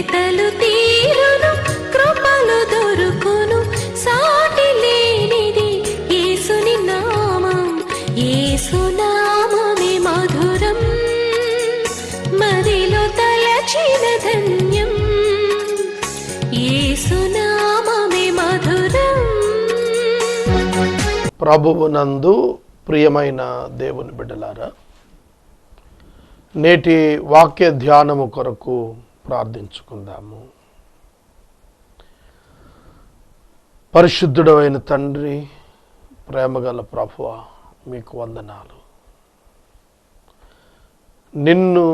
వెతలు తీరును, కృపలు దొరుకును, సాటి లేనిది యేసుని నామం. యేసునామమే మధురం, మదిలో తలచిన ధన్యం. యేసునామమే మధురం. ప్రభువునందు ప్రియమైన దేవుని బిడ్డలారా, నేటి వాక్య ధ్యానము కొరకు ప్రార్థించుకుందాము. పరిశుద్ధుడైన తండ్రి, ప్రేమగల ప్రభువా, మీకు వందనాలు. నిన్ను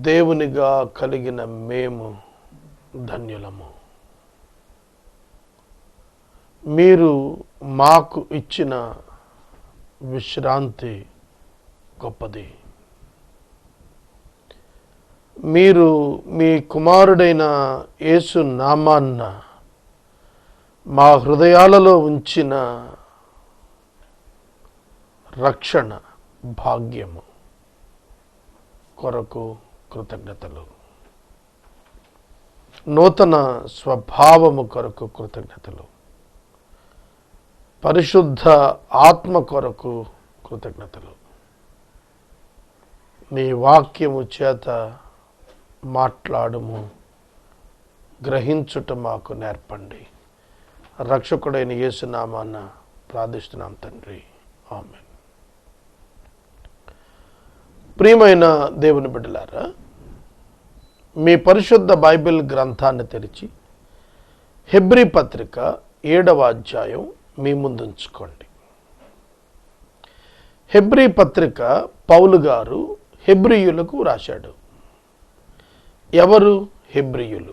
దేవునిగా కలిగిన మేము ధన్యులము. మీరు మాకు ఇచ్చిన విశ్రాంతి గొప్పది. మీరు మీ కుమారుడైన యేసు నామాన్న మా హృదయాలలో ఉంచిన రక్షణ భాగ్యము కొరకు కృతజ్ఞతలు. నూతన స్వభావము కొరకు కృతజ్ఞతలు. పరిశుద్ధ ఆత్మ కొరకు కృతజ్ఞతలు. నీ వాక్యము చేత మాట్లాడుము, గ్రహించుట మాకు నేర్పండి. రక్షకుడైన యేసు నామాన ప్రార్థిస్తున్నాం తండ్రి, ఆమేన్. ప్రియమైన దేవుని బిడ్డలారా, మీ పరిశుద్ధ బైబిల్ గ్రంథాన్ని తెరిచి హెబ్రీ పత్రిక 7వ అధ్యాయం మీ ముందుంచుకోండి. హెబ్రీ పత్రిక పౌలు గారు హెబ్రీయులకు రాశాడు. ఎవరు హెబ్రీయులు?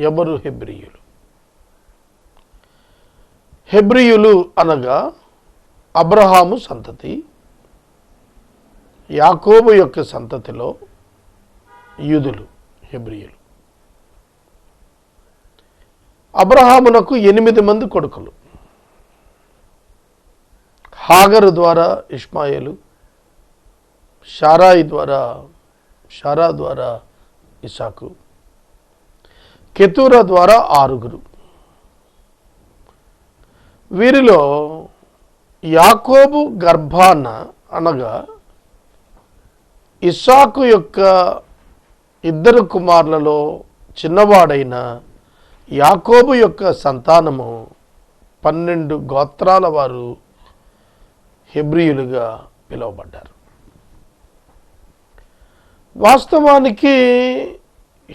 ఎవరు హెబ్రీయులు? హెబ్రీయులు అనగా అబ్రహాము సంతతి, యాకోబు యొక్క సంతతిలో యూదులు హెబ్రీయులు. అబ్రహామునకు 8 మంది కొడుకులు. హాగరు ద్వారా ఇష్మాయేలు, షారా ద్వారా ఇసాకు, కెతూరా ద్వారా 6. వీరిలో యాకోబు గర్భాన అనగా ఇసాకు యొక్క 2 కుమారులలో చిన్నవాడైన యాకోబు యొక్క సంతానము 12 గోత్రాల వారు హెబ్రీయులుగా పిలువబడ్డారు. వాస్తవానికి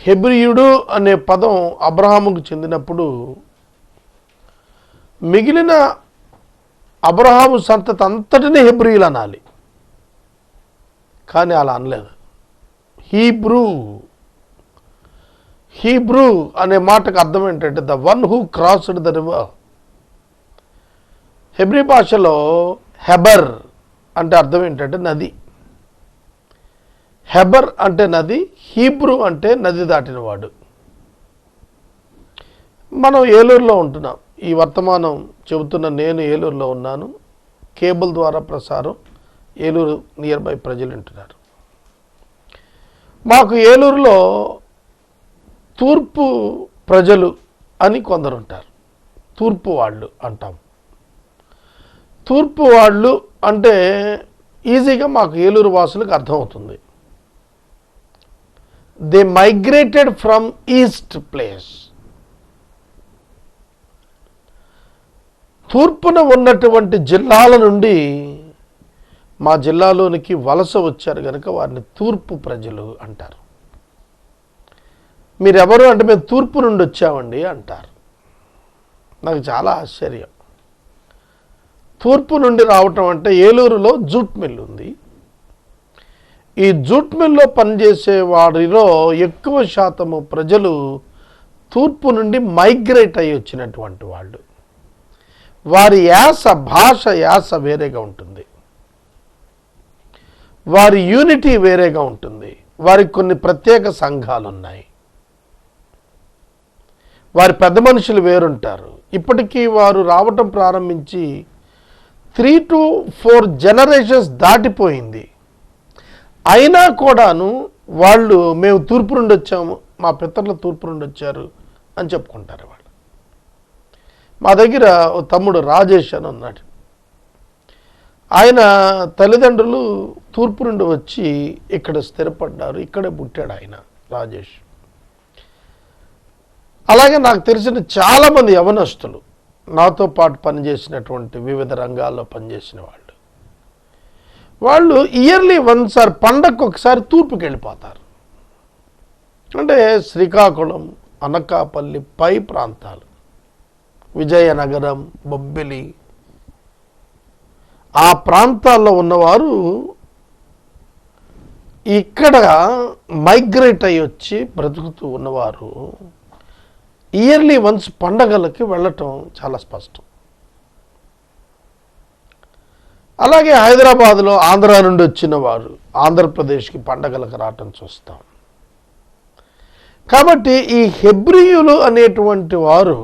హెబ్రీయుడు అనే పదం అబ్రహాముకు చెందినప్పుడు మిగిలిన అబ్రహాము సంతతి అంతటినీ హెబ్రీయులు అనాలి. కానీ అలా అనలేదు. హీబ్రూ అనే మాటకు అర్థం ఏంటంటే the one who crossed the river. Hebrew భాషలో హెబర్ అంటే అర్థం ఏంటంటే నది. హెబర్ అంటే నది, హీబ్రూ అంటే నది దాటినవాడు. మనం ఏలూరులో ఉంటున్నాం. ఈ వర్తమానం చెబుతున్న నేను ఏలూరులో ఉన్నాను. కేబుల్ ద్వారా ప్రసారం ఏలూరు నియర్ బై ప్రజలు వింటున్నారు. మాకు ఏలూరులో తూర్పు ప్రజలు అని కొందరు ఉంటారు. తూర్పు వాళ్ళు అంటాం. తూర్పు వాళ్ళు అంటే ఈజీగా మాకు ఏలూరు వాసులకు అర్థమవుతుంది. They migrated from east place. తూర్పున ఉన్నటువంటి జిల్లాల నుండి మా జిల్లాలోనికి వలస వచ్చారు కనుక వారిని తూర్పు ప్రజలు అంటారు. మీరెవరు అంటే మేము తూర్పు నుండి వచ్చామండి అంటారు. నాకు చాలా ఆశ్చర్యం. తూర్పు నుండి రావటం అంటే ఏలూరులో జూట్ మిల్ ఉంది. ఈ జూట్ మిల్లో పనిచేసే వారిలో ఎక్కువ శాతము ప్రజలు తూర్పు నుండి మైగ్రేట్ అయ్యి వచ్చినటువంటి వాళ్ళు. వారి భాష వేరేగా ఉంటుంది. వారి యూనిటీ వేరేగా ఉంటుంది. వారికి కొన్ని ప్రత్యేక సంఘాలు ఉన్నాయి. వారి పెద్ద మనుషులు వేరుంటారు. ఇప్పటికీ వారు రావటం ప్రారంభించి 3 to 4 జనరేషన్స్ దాటిపోయింది. అయినా కూడాను వాళ్ళు మేము తూర్పు నుండి వచ్చాము, మా పితరుల తూర్పు నుండి వచ్చారు అని చెప్పుకుంటారు వాళ్ళు. మా దగ్గర ఓ తమ్ముడు రాజేష్ అని ఉన్నాడు. ఆయన తల్లిదండ్రులు తూర్పు నుండి వచ్చి ఇక్కడ స్థిరపడ్డారు, ఇక్కడే పుట్టాడు ఆయన రాజేష్. అలాగే నాకు తెలిసిన చాలామంది యవనస్తులు నాతో పాటు పనిచేసినటువంటి వివిధ రంగాల్లో పనిచేసిన వాళ్ళు ఇయర్లీ వన్స్ పండగకు ఒకసారి తూర్పుకి వెళ్ళిపోతారు. అంటే శ్రీకాకుళం, అనకాపల్లి పై ప్రాంతాలు, విజయనగరం, బొబ్బిలి ఆ ప్రాంతాల్లో ఉన్నవారు ఇక్కడ మైగ్రేట్ అయ్యి వచ్చి బ్రతుకుతూ ఉన్నవారు ఇయర్లీ వన్స్ పండగలకి వెళ్ళటం చాలా స్పష్టం. అలాగే హైదరాబాద్లో ఆంధ్ర నుండి వచ్చిన వారు ఆంధ్రప్రదేశ్కి పండగలకు రావటం చూస్తాం. కాబట్టి ఈ హెబ్రీయులు అనేటువంటి వారు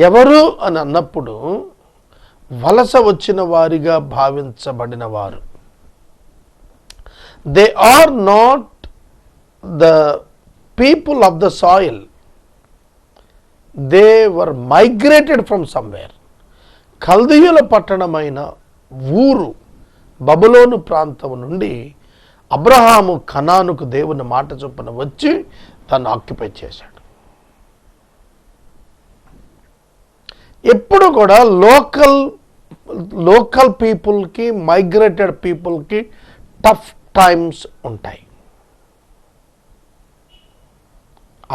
ఎవరు అని అన్నప్పుడు వలస వచ్చిన వారిగా భావించబడిన వారు. They are not the people of the soil, they were migrated from somewhere. కల్దీయుల పట్టణమైన ఊరు బబులోను ప్రాంతం నుండి అబ్రహాము కనానుకు దేవుని మాట చొప్పున వచ్చి తను ఆక్యుపై చేశాడు. ఎప్పుడు కూడా లోకల్ పీపుల్కి, మైగ్రేటెడ్ పీపుల్కి టఫ్ టైమ్స్ ఉంటాయి.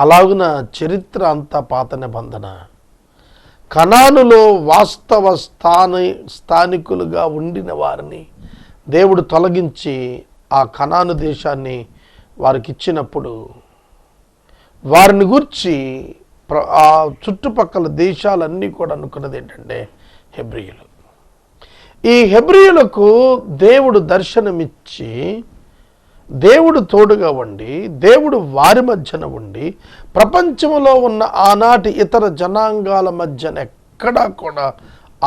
అలాగున చరిత్ర అంతా పాత నిబంధన. కనానులో వాస్తవ స్థానికులుగా ఉండిన వారిని దేవుడు తొలగించి ఆ కనాను దేశాన్ని వారికి ఇచ్చినప్పుడు వారిని గూర్చి ఆ చుట్టుపక్కల దేశాలన్నీ కూడా అనుకున్నది ఏంటంటే హెబ్రీయులు. ఈ హెబ్రీయులకు దేవుడు దర్శనమిచ్చి దేవుడు తోడుగా ఉండి దేవుడు వారి మధ్యన ఉండి ప్రపంచంలో ఉన్న ఆనాటి ఇతర జనాంగాల మధ్యన ఎక్కడా కూడా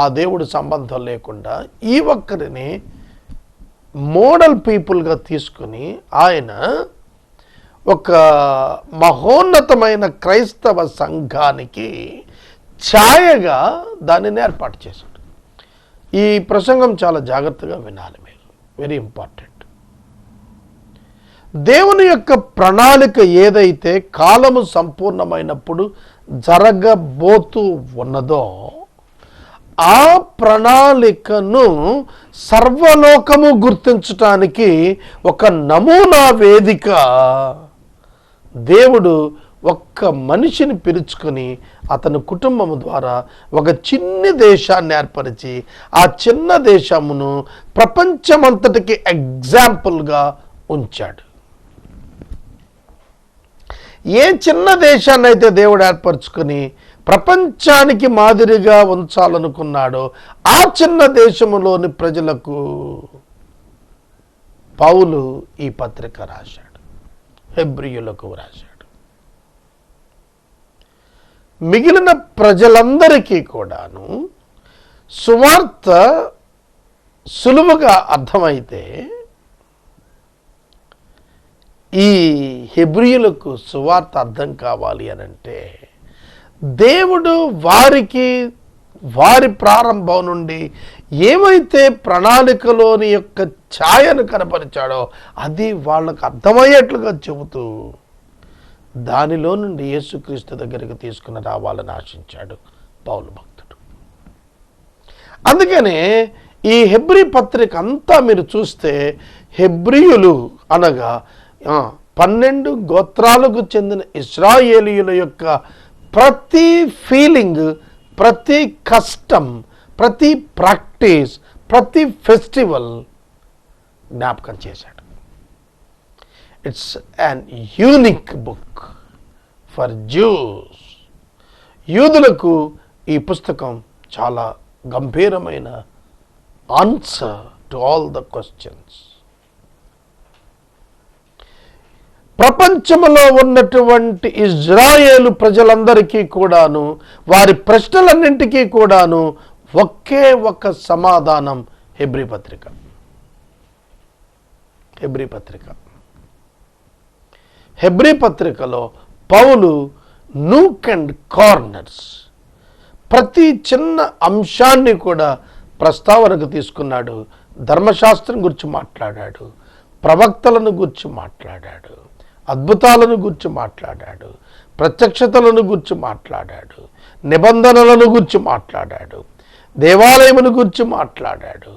ఆ దేవుడు సంబంధం లేకుండా ఈ ఒక్కరిని మోడల్ పీపుల్గా తీసుకుని ఆయన ఒక మహోన్నతమైన క్రైస్తవ సంఘానికి ఛాయగా దానిని ఏర్పాటు చేశాడు. ఈ ప్రసంగం చాలా జాగ్రత్తగా వినాలి మీరు, వెరీ ఇంపార్టెంట్. దేవుని యొక్క ప్రణాళిక ఏదైతే కాలము సంపూర్ణమైనప్పుడు జరగబోతూ ఉన్నదో ఆ ప్రణాళికను సర్వలోకము గుర్తించటానికి ఒక నమూనా వేదిక దేవుడు ఒక్క మనిషిని పిలుచుకొని అతని కుటుంబం ద్వారా ఒక చిన్ని దేశాన్ని ఏర్పరిచి ఆ చిన్న దేశమును ప్రపంచమంతటికి ఎగ్జాంపుల్గా ఉంచాడు. ఏ చిన్న దేశాన్ని అయితే దేవుడు ఏర్పరచుకొని ప్రపంచానికి మాదిరిగా ఉంచాలనుకున్నాడో ఆ చిన్న దేశములోని ప్రజలకు పౌలు ఈ పత్రిక రాశాడు, హెబ్రీయులకు రాశాడు. మిగిలిన ప్రజలందరికీ కూడాను సువార్త సులువుగా అర్థమైతే ఈ హెబ్రీయులకు సువార్త అర్థం కావాలి అనంటే దేవుడు వారి ప్రారంభం నుండి ఏమైతే ప్రణాళికలోని యొక్క ఛాయను కనపరిచాడో అది వాళ్ళకు అర్థమయ్యేట్లుగా చెబుతూ దానిలో నుండి యేసుక్రీస్తు దగ్గరికి తీసుకుని రావాలని ఆశించాడు పౌలు భక్తుడు. అందుకనే ఈ హెబ్రీ పత్రిక అంతా మీరు చూస్తే హెబ్రీయులు అనగా 12 గోత్రాలకు చెందిన ఇశ్రాయేలీయుల యొక్క ప్రతి ఫీలింగ్, ప్రతి కష్టం, ప్రతి ప్రాక్టీస్, ప్రతి ఫెస్టివల్ జ్ఞాపకం చేశాడు. It's an unique book for juice. యూదులకు ఈ పుస్తకం చాలా గంభీరమైన answer to all the questions. ప్రపంచంలో ఉన్నటువంటి ఇజ్రాయేలు ప్రజలందరికీ కూడాను వారి ప్రశ్నలన్నింటికీ కూడాను ఒకే ఒక సమాధానం హెబ్రీ పత్రిక. హెబ్రీ పత్రికలో పౌలు నూక్ అండ్ కార్నర్స్, ప్రతి చిన్న అంశాన్ని కూడా ప్రస్తావనకు తీసుకున్నాడు. ధర్మశాస్త్రం గురించి మాట్లాడాడు, ప్రవక్తలను గురించి మాట్లాడాడు, అద్భుతాలను గురించి మాట్లాడాడు, ప్రత్యక్షతలను గురించి మాట్లాడాడు, నిబంధనలను గురించి మాట్లాడాడు, దేవాలయమును గురించి మాట్లాడాడు,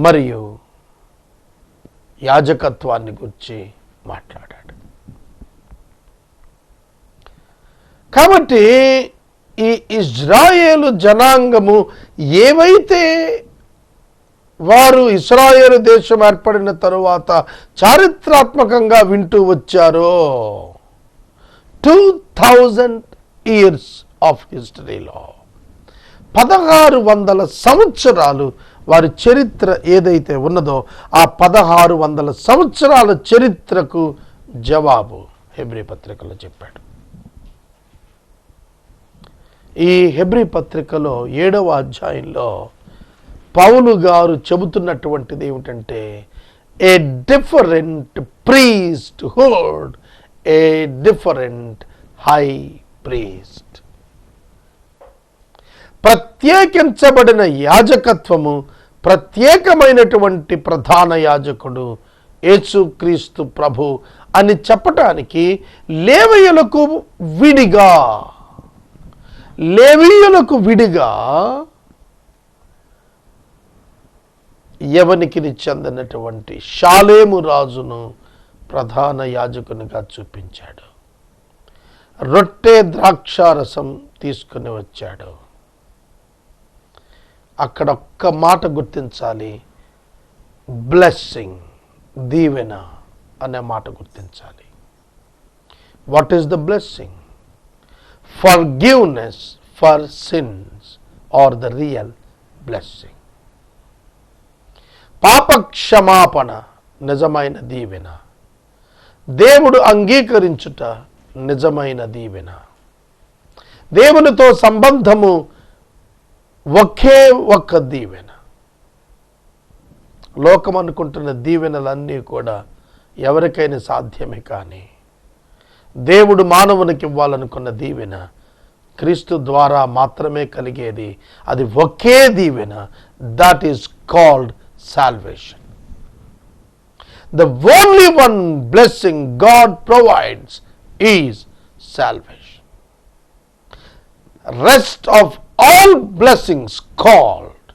మరియు యాజకత్వాన్ని గురించి మాట్లాడాడు. కాబట్టి ఈ ఇజ్రాయేలు జనాంగము ఏవైతే వారు ఇశ్రాయేలు దేశం ఏర్పడిన తరువాత చారిత్రాత్మకంగా వింటూ వచ్చారో, 2000 years ఆఫ్ హిస్టరీలో 1600 సంవత్సరాలు వారి చరిత్ర ఏదైతే ఉన్నదో ఆ 1600 సంవత్సరాల చరిత్రకు జవాబు హెబ్రీ పత్రికలో చెప్పాడు. ఈ హెబ్రీ పత్రికలో 7వ అధ్యాయంలో పౌలు గారు చెబుతున్నటువంటిది ఏమిటంటే, a different priesthood, a different high priest. ప్రత్యేకించబడిన యాజకత్వము, ప్రత్యేకమైనటువంటి ప్రధాన యాజకుడు యేసుక్రీస్తు ప్రభు అని చెప్పటానికి లేవీయులకు విడిగా యవనికి చెందినటువంటి షాలేము రాజును ప్రధాన యాజకునిగా చూపించాడు. రొట్టె ద్రాక్షారసం తీసుకుని వచ్చాడు. అక్కడ ఒక్క మాట గుర్తించాలి, బ్లెస్సింగ్, దీవెన అనే మాట గుర్తించాలి. What is the blessing? Forgiveness for sins or the real blessing. పాప క్షమాపణ నిజమైన దీవెన, దేవుడు అంగీకరించుట నిజమైన దీవెన, దేవునితో సంబంధము ఒకే ఒక్క దీవెన. లోకం అనుకుంటున్న దీవెనలన్నీ కూడా ఎవరికైనా సాధ్యమే, కానీ దేవుడు మానవునికి ఇవ్వాలనుకున్న దీవెన క్రీస్తు ద్వారా మాత్రమే కలిగేది. అది ఒకే దీవెన. That is called salvation. The only one blessing God provides is salvation. Rest of all blessings called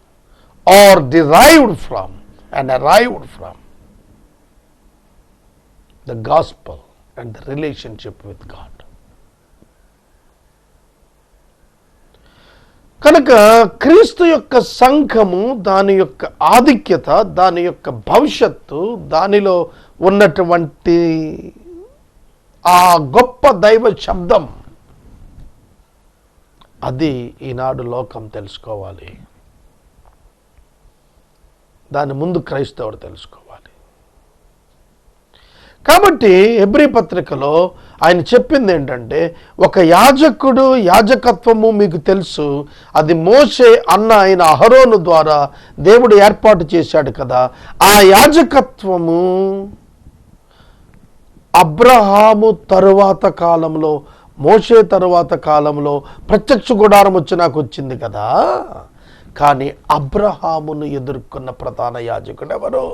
or derived from and arrived from the gospel and the relationship with God. కనుక క్రీస్తు యొక్క సంఘము, దాని యొక్క ఆధిక్యత, దాని యొక్క భవిష్యత్తు, దానిలో ఉన్నటువంటి ఆ గొప్ప దైవ శబ్దం, అది ఈనాడు లోకం తెలుసుకోవాలి. దాని ముందు క్రైస్తవుడు తెలుసుకోవాలి. కాబట్టి హెబ్రీ పత్రికలో ఆయన చెప్పింది ఏంటంటే, ఒక యాజకుడు యాజకత్వము మీకు తెలుసు, అది మోషే అన్న ఆయన అహరోను ద్వారా దేవుడు ఏర్పాటు చేశాడు కదా. ఆ యాజకత్వము అబ్రహాము తరువాత కాలంలో, మోషే తరువాత కాలంలో ప్రత్యక్ష గుడారం నాకు వచ్చింది కదా. కానీ అబ్రహామును ఎదుర్కొన్న ప్రధాన యాజకుడు ఎవరు?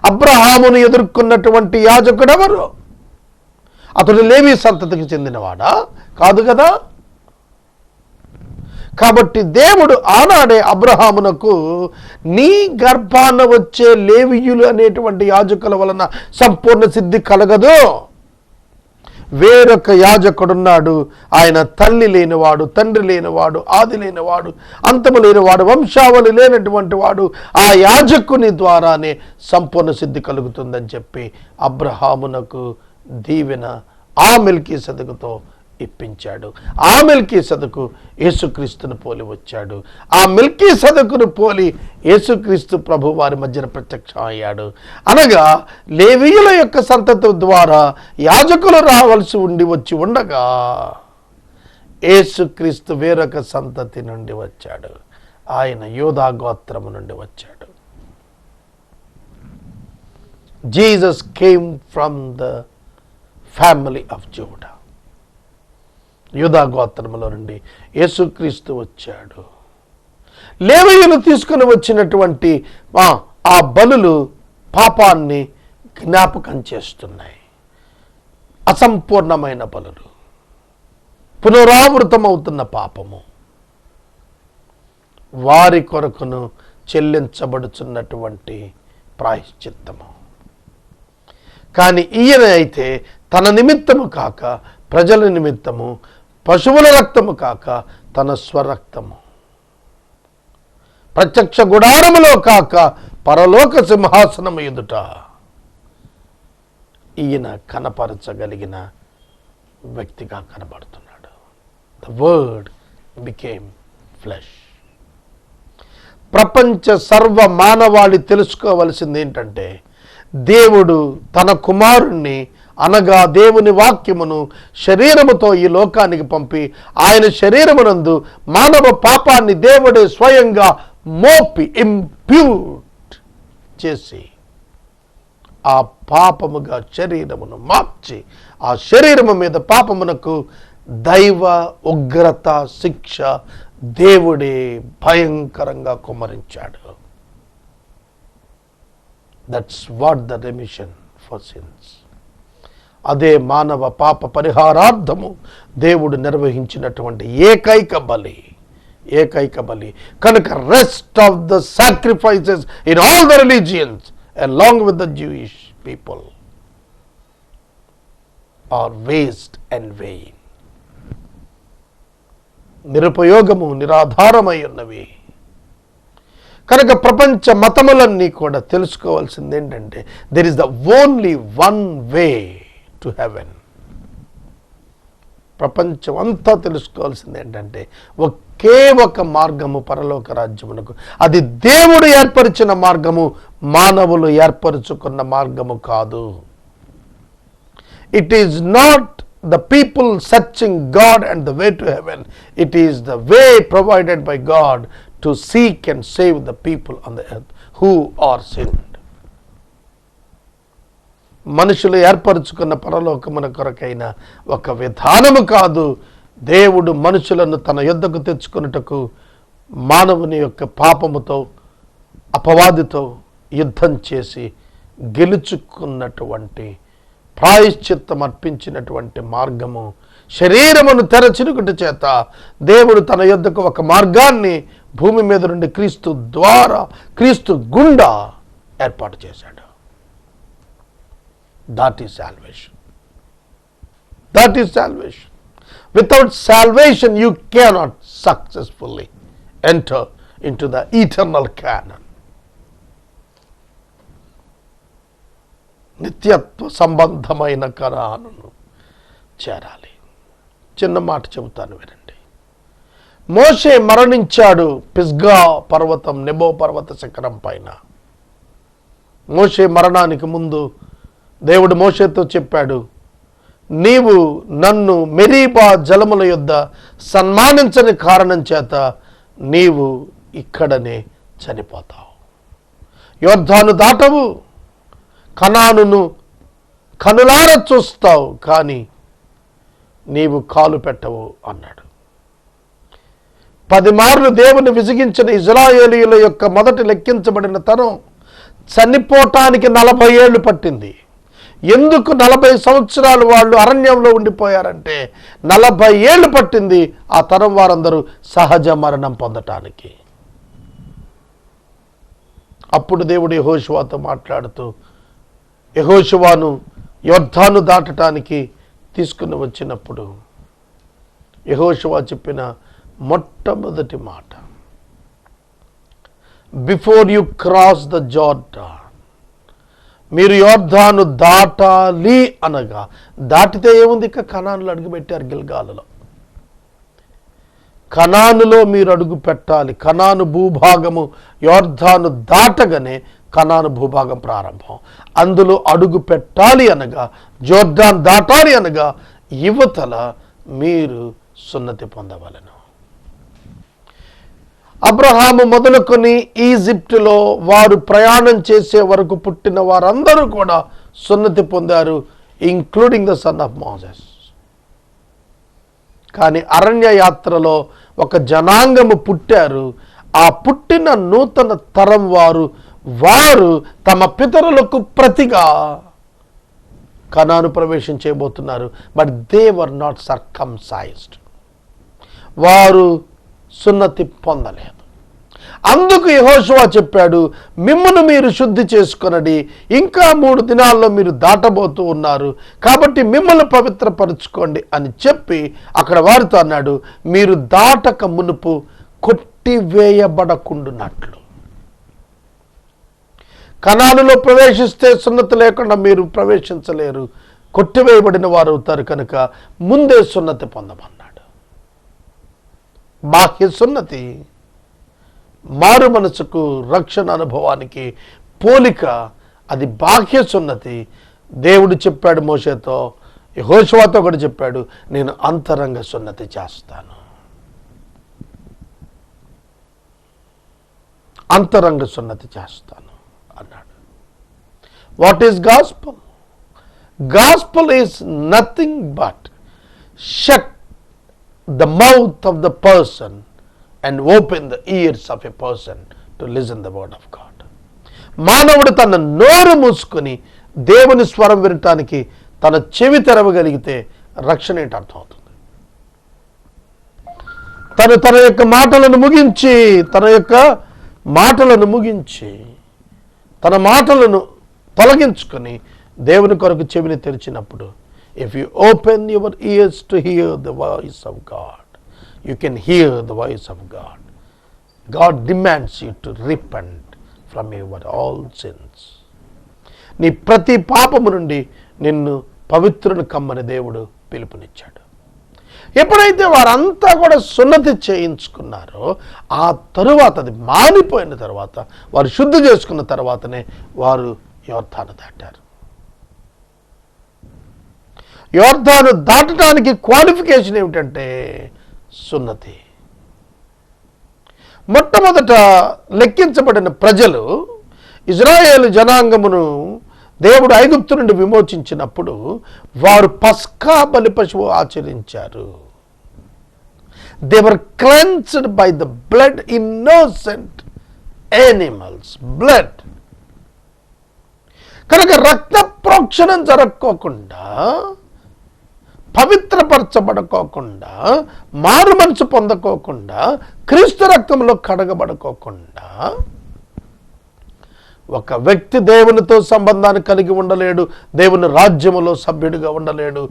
అబ్రహామును ఎదుర్కొన్నటువంటి యాజకుడు ఎవరు? అతడు లేవీ సంతతికి చెందినవాడా? కాదు కదా. కాబట్టి దేవుడు ఆనాడే అబ్రహామునకు, నీ గర్భాన వచ్చే లేవీయులు అనేటువంటి యాజకుల వలన సంపూర్ణ సిద్ధి కలగదు, వేరొక యాజకుడున్నాడు, ఆయన తల్లి లేనివాడు, తండ్రి లేనివాడు, ఆది లేనివాడు, అంతము లేనివాడు, వంశావళి లేనటువంటి వాడు, ఆ యాజకుని ద్వారానే సంపూర్ణ సిద్ధి కలుగుతుందని చెప్పి అబ్రహామునకు దీవెన ఆ మెల్కీసెదకుతో ఇప్పించాడు. ఆ మెల్కీసెదకు యేసుక్రీస్తును పోలి వచ్చాడు. ఆ మెల్కీసెదకును పోలి యేసుక్రీస్తు ప్రభు వారి మధ్యన ప్రత్యక్షం అయ్యాడు. అనగా లేవీయుల యొక్క సంతతి ద్వారా యాజకులు రావాల్సి వచ్చి ఉండగా యేసుక్రీస్తు వేరొక సంతతి నుండి వచ్చాడు. ఆయన యోధా గోత్రము నుండి వచ్చాడు. Jesus came from the family of JUDA. యూదా గోత్రములో నుండి యేసుక్రీస్తు వచ్చాడు. లేవీయులు తీసుకుని వచ్చినటువంటి ఆ బలులు పాపాన్ని జ్ఞాపకం చేస్తున్నాయి. అసంపూర్ణమైన బలులు, పునరావృతమవుతున్న పాపము, వారి కొరకును చెల్లించబడుచున్నటువంటి ప్రాయశ్చిత్తము. కానీ ఈయన అయితే తన నిమిత్తము కాక ప్రజల నిమిత్తము, పశువుల రక్తము కాక తన స్వరక్తము, ప్రత్యక్ష గుడారములో కాక పరలోక సింహాసనము ఎదుట ఈయన కనపరచగలిగిన వ్యక్తిగా కనబడుతున్నాడు. The word became flesh. ప్రపంచ సర్వ మానవాళి తెలుసుకోవలసింది ఏంటంటే, దేవుడు తన కుమారుణ్ణి అనగా దేవుని వాక్యమును శరీరముతో ఈ లోకానికి పంపి ఆయన శరీరమునందు మానవ పాపాన్ని దేవుడే స్వయంగా మోపి ఇంప్యూట్ చేసి ఆ పాపముగా శరీరమును మార్చి ఆ శరీరము మీద పాపమునకు దైవ ఉగ్రత శిక్ష దేవుడే భయంకరంగా కుమ్మరించాడు. That's what the remission for sins. అదే మానవ పాప పరిహారార్థము దేవుడు నిర్వహించినటువంటి ఏకైక బలి. కనుక rest of the sacrifices in all the religions along with the Jewish people are waste and vain. నిరుపయోగము, నిరాధారమై ఉన్నవి. కనుక ప్రపంచ మతములన్నీ కూడా తెలుసుకోవాల్సింది ఏంటంటే, there is the only one way to heaven. ప్రపంచం అంతా తెలుసుకోవాల్సింది ఏంటంటే, ఒకే ఒక మార్గము పరలోక రాజ్యమునకు. అది దేవుడు ఏర్పరిచిన మార్గము, మానవులు ఏర్పరుచుకున్న మార్గము కాదు. It is not the people searching God and the way to heaven. It is the way provided by God to seek and save the people on the earth who are sinned. మనుషులు ఏర్పరచుకున్న పరలోకమున కొరకైన ఒక విధానము కాదు. దేవుడు మనుషులను తన యొద్దకు తెచ్చుకొనుటకు మానవుని యొక్క పాపముతో అపవాదితో యుద్ధం చేసి గెలుచుకున్నటువంటి ప్రాయశ్చిత్తం అర్పించినటువంటి మార్గము, శరీరమును తెరచినుకుట చేత దేవుడు తన యొద్దకు ఒక మార్గాన్ని భూమి మీద నుండి క్రీస్తు ద్వారా, క్రీస్తు గుండా ఏర్పాటు చేశాడు. That is salvation. That is salvation. Without salvation, you cannot successfully enter into the eternal canon. నిత్యత్వ సంబంధమైన కరానును చేరాలి. చిన్న మాట చెబుతాను వినండి. మోషే మరణించాడు పిస్గా పర్వతం, నెబో పర్వత శిఖరం పైన. మోషే మరణానికి ముందు దేవుడు మోషేతో చెప్పాడు, నీవు నన్ను మెరీబా జలముల యొద్ద సన్మానించని కారణం చేత నీవు ఇక్కడనే చనిపోతావు. యొర్దాను దాటవు, కనానును కనులార చూస్తావు, కానీ నీవు కాలు పెట్టవు అన్నాడు. 10 మార్లు దేవుని విసిగించిన ఇజ్రాయేలీయుల యొక్క మొదటి లెక్కించబడిన తరం చనిపోవటానికి 40 ఏళ్ళు పట్టింది. ఎందుకు 40 సంవత్సరాలు వాళ్ళు అరణ్యంలో ఉండిపోయారంటే, 40 ఏళ్ళు పట్టింది ఆ తరం వారందరూ సహజ మరణం పొందటానికి. అప్పుడు దేవుడు యెహోషువతో మాట్లాడుతూ యెహోషువను యొర్దాను దాటటానికి తీసుకుని వచ్చినప్పుడు యెహోషువ చెప్పిన మొట్టమొదటి మాట, before you cross the Jordan, మీరు యొర్దాను దాటాలి అనగా, దాటితే ఏముంది, ఇక కనానులో అడుగుపెట్టారు. గిల్గాలులో కనానులో మీరు అడుగు పెట్టాలి. కనాను భూభాగము యొర్దాను దాటగానే కనాను భూభాగం ప్రారంభం. అందులో అడుగు పెట్టాలి అనగా, జోర్దాన్ దాటాలి అనగా యువతల మీరు సున్నతి పొందవలెను. అబ్రహాము మొదలుకొని ఈజిప్టులో వారు ప్రయాణం చేసే వరకు పుట్టిన వారందరూ కూడా సున్నతి పొందారు, including the son of Moses. కానీ అరణ్య యాత్రలో ఒక జనాంగము పుట్టారు. ఆ పుట్టిన నూతన తరం వారు తమ పితరులకు ప్రతిగా కనాను ప్రవేశించబోతున్నారు. But they were not circumcised. వారు సున్నతి పొందలేదు. అందుకు యెహోషువ చెప్పాడు, మిమ్మును మీరు శుద్ధి చేసుకొనడి, ఇంకా 3 దినాల్లో మీరు దాటబోతూ ఉన్నారు, కాబట్టి మిమ్మల్ని పవిత్రపరచుకోండి అని చెప్పి అక్కడ వారితో అన్నాడు, మీరు దాటక మునుపు కొట్టివేయబడకుండునట్లు. కనానులో ప్రవేశిస్తే సున్నతి లేకుండా మీరు ప్రవేశించలేరు, కొట్టివేయబడిన వారు అవుతారు, కనుక ముందే సున్నతి పొందమన్నాడు. బాహ్య సున్నతి మారు మనసుకు, రక్షణ అనుభవానికి పోలిక. అది బాహ్య సున్నతి. దేవుడు చెప్పాడు మోషేతో, యెహోషువతో కూడా చెప్పాడు, నేను అంతరంగ సున్నతి చేస్తాను, అంతరంగ సున్నతి చేస్తాను అన్నాడు. What is gospel? Gospel is nothing but shut the mouth of the person and open the ears of a person to listen the word of God. మానవుడు తన నోరు మూసుకొని దేవుని స్వరం వినటానికి తన చెవి తెరవగలిగితే రక్షణ ఏంటి అర్థమవుతుంది. తన యొక్క మాటలను ముగించి తన మాటలను తొలగించుకొని దేవుని కొరకు చెవిని తెరిచినప్పుడు, if you open your ears to hear the voice of God, you can hear the voice of God. God demands you to repent from your all sins. నీ ప్రతి పాపము నుండి నిన్ను పవిత్రుని కమ్మని దేవుడు పిలుపునిచ్చాడు. ఎప్పుడైతే వారంతా కూడా సున్నతి చేయించుకున్నారో, ఆ తరువాత అది మానిపోయిన తర్వాత, వారు శుద్ధి చేసుకున్న తర్వాతనే వారు యోర్దాను దాటారు. యోర్దాను దాటడానికి క్వాలిఫికేషన్ ఏమిటంటే సున్నతి. మొట్టమొదట లెక్కించబడిన ప్రజలు, ఇజ్రాయేలు జనాంగమును దేవుడు ఐగుప్తు నుండి విమోచించినప్పుడు వారు పస్కా బలి పశువు ఆచరించారు. They were cleansed by the blood, innocent animals blood. కనుక రక్త ప్రోక్షణం జరగకోకుండా, పవిత్రపరచబడుకోకుండా, మారు మనసు పొందకోకుండా, క్రీస్తు రక్తంలో కడగబడుకోకుండా ఒక వ్యక్తి దేవునితో సంబంధాన్ని కలిగి ఉండలేడు, దేవుని రాజ్యములో సభ్యుడిగా ఉండలేడు,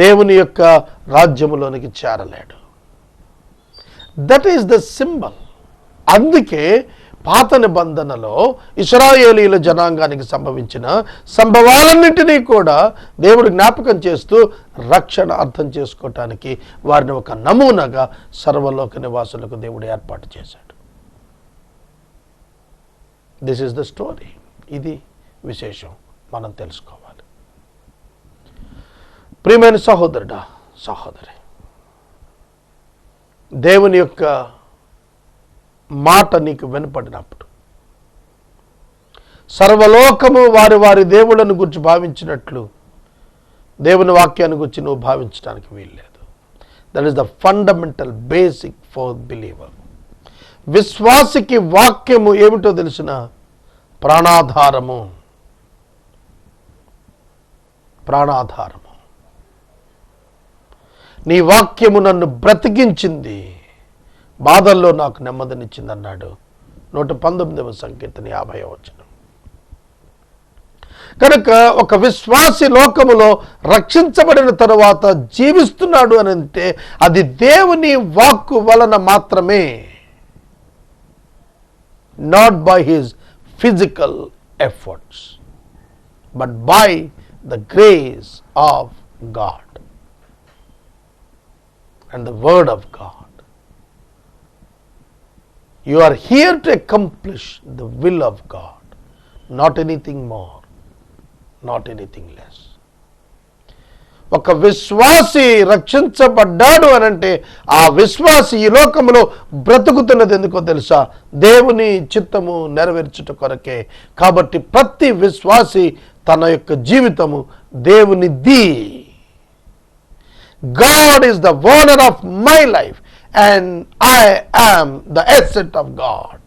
దేవుని యొక్క రాజ్యములోనికి చేరలేడు. That is the symbol. అందుకే పాత నిబంధనలో ఇశ్రాయేలీయుల జనాంగానికి సంభవించిన సంభవాలన్నింటినీ కూడా దేవుడు జ్ఞాపకం చేస్తూ రక్షణ అర్థం చేసుకోవటానికి వారిని ఒక నమూనాగా సర్వలోక నివాసులకు దేవుడు ఏర్పాటు చేశాడు. This is the story. ఇది విశేషం, మనం తెలుసుకోవాలి. ప్రియమైన సహోదరుడా, సహోదరి, దేవుని యొక్క మాట నీకు వినపడినప్పుడు, సర్వలోకము వారి వారి దేవుళ్ళను గురించి భావించినట్లు దేవుని వాక్యాన్ని గురించి నువ్వు భావించడానికి వీల్లేదు. That is the fundamental basic for believer. విశ్వాసికి వాక్యము ఏమిటో తెలిసిన ప్రాణాధారము. నీ వాక్యము నన్ను బ్రతికించింది, బాధల్లో నాకు నెమ్మదినిచ్చింది అన్నాడు 119వ సంకీర్తన 50వ వచనం. కనుక ఒక విశ్వాసి లోకములో రక్షించబడిన తరువాత జీవిస్తున్నాడు అని అంటే అది దేవుని వాక్కు వలన మాత్రమే, not by his physical efforts, but by the grace of God and the word of God. You are here to accomplish the will of God, not anything more, not anything less. ఒక విశ్వాసి రక్షించబడ్డాడు అనంటే ఆ విశ్వాసి ఈ లోకంలో బ్రతుకుతున్నది ఎందుకో తెలుసా? దేవుని చిత్తము నెరవేర్చుట కొరకే. కాబట్టి ప్రతి విశ్వాసి తన యొక్క జీవితము దేవునిది. God is the owner of my life and I am the asset of God.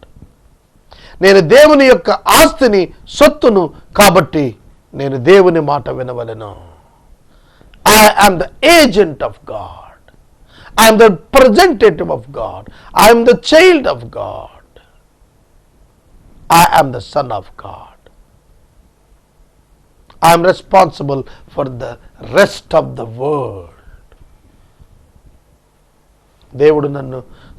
నేను దేవుని యొక్క ఆస్తిని, సొత్తును, కాబట్టి నేను దేవుని మాట వినవలెను. I am the agent of God. I am the representative of God. I am the child of God. I am the son of God. I am responsible for the rest of the world. దేవుడు నన్ను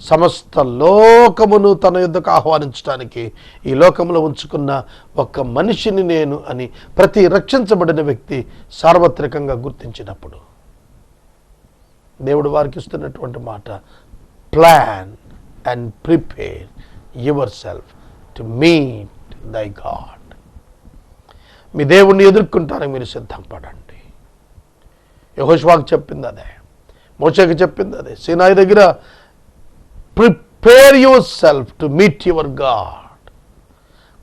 సమస్త లోకమును తన యుద్ధకు ఆహ్వానించడానికి ఈ లోకంలో ఉంచుకున్న ఒక మనిషిని నేను అని ప్రతి రక్షించబడిన వ్యక్తి సార్వత్రికంగా గుర్తించినప్పుడు దేవుడు వారికి ఇస్తున్నటువంటి మాట, plan and prepare your self to meet thy God. మీ దేవుణ్ణి ఎదుర్కొంటానికి మీరు సిద్ధపడండి. యెహోషువకు చెప్పింది అదే, మోషేకి చెప్పింది అదే. సీనాయి దగ్గర prepare your self to meet your God.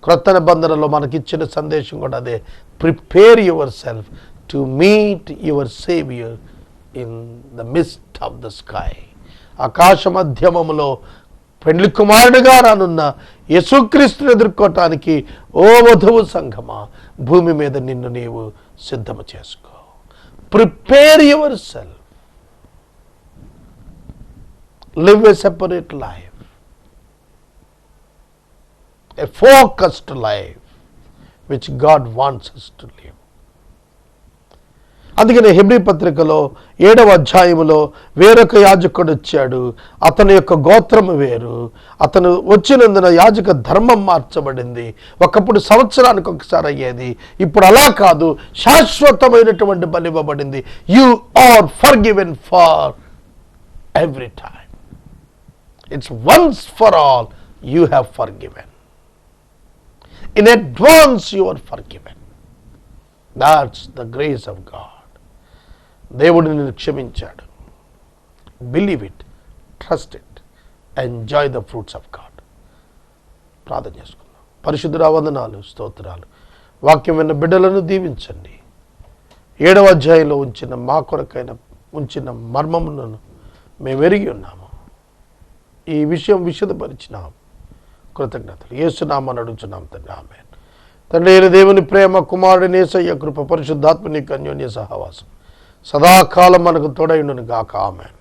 క్రొత్త నిబంధనలో మనకిచ్చిన సందేశం కూడా అదే, prepare your self to meet your saviour in the mist of the sky. ఆకాశ మధ్యమములో పెండ్లి కుమారుడిగా రానున్న యేసుక్రీస్తుని ఎదుర్కోవటానికి ఓ వధువు సంఘమా, భూమి మీద నిన్ను నీవు సిద్ధము చేసుకో. Prepare your self. Live a separate life, a focused life which God wants us to live. అందుకనే హెబ్రీ పత్రికలో 7వ అధ్యాయములో వేరొక యాజకుడు వచ్చాడు, అతని యొక్క గోత్రము వేరు, అతను వచ్చినందున యాజక ధర్మం మార్చబడింది. ఒకప్పుడు సంవత్సరానికి ఒకసారి అయ్యేది, ఇప్పుడు అలా కాదు, శాశ్వతమైనటువంటి బలి ఇవ్వబడింది. You are forgiven for every time. It's once for all you have forgiven. In advance you are forgiven. That's the grace of God. దేవుడు నిన్ను క్షమించాడు. Believe it, trust it, enjoy the fruits of God. ప్రార్థన చేసుకుందాం. పరిశుద్ధుడా, వందనాలు, స్తోత్రాలు. వాక్యం విన్న బిడ్డలను దీవించండి. 7వ అధ్యాయంలో ఉంచిన మా కొరకైన ఉంచిన మర్మములను మేము ఎరిగి ఉన్నాము. ఈ విషయం విశదపరిచినాం. కృతజ్ఞతలు. యేసునామమున అడుగుచున్నాం తండ్రి, ఆమేన్. తండ్రి అయిన దేవుని ప్రేమ, కుమారుని యేసయ్య కృప, పరిశుద్ధాత్మ నీకు అన్యోన్య సహవాసం సదాకాలం మనకు తోడై ఉండును గాక. ఆమేన్.